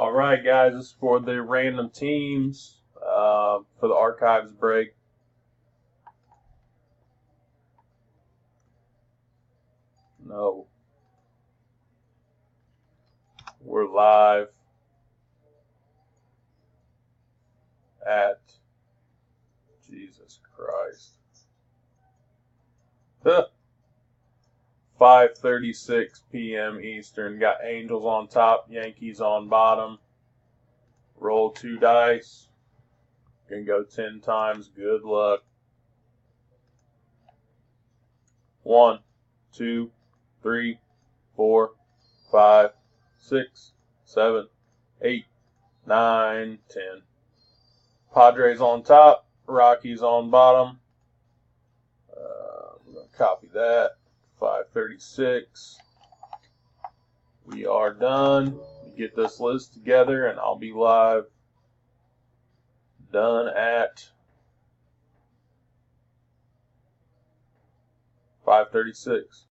All right, guys, this is for the random teams for the archives break. No, we're live at Jesus Christ. 5:36 p.m. Eastern. Got Angels on top, Yankees on bottom. Roll 2 dice. Gonna go 10 times. Good luck. 1, 2, 3, 4, 5, 6, 7, 8, 9, 10. Padres on top, Rockies on bottom. I'm going to copy that. 5:36. We are done. Get this list together, and I'll be live. Done at 5:36.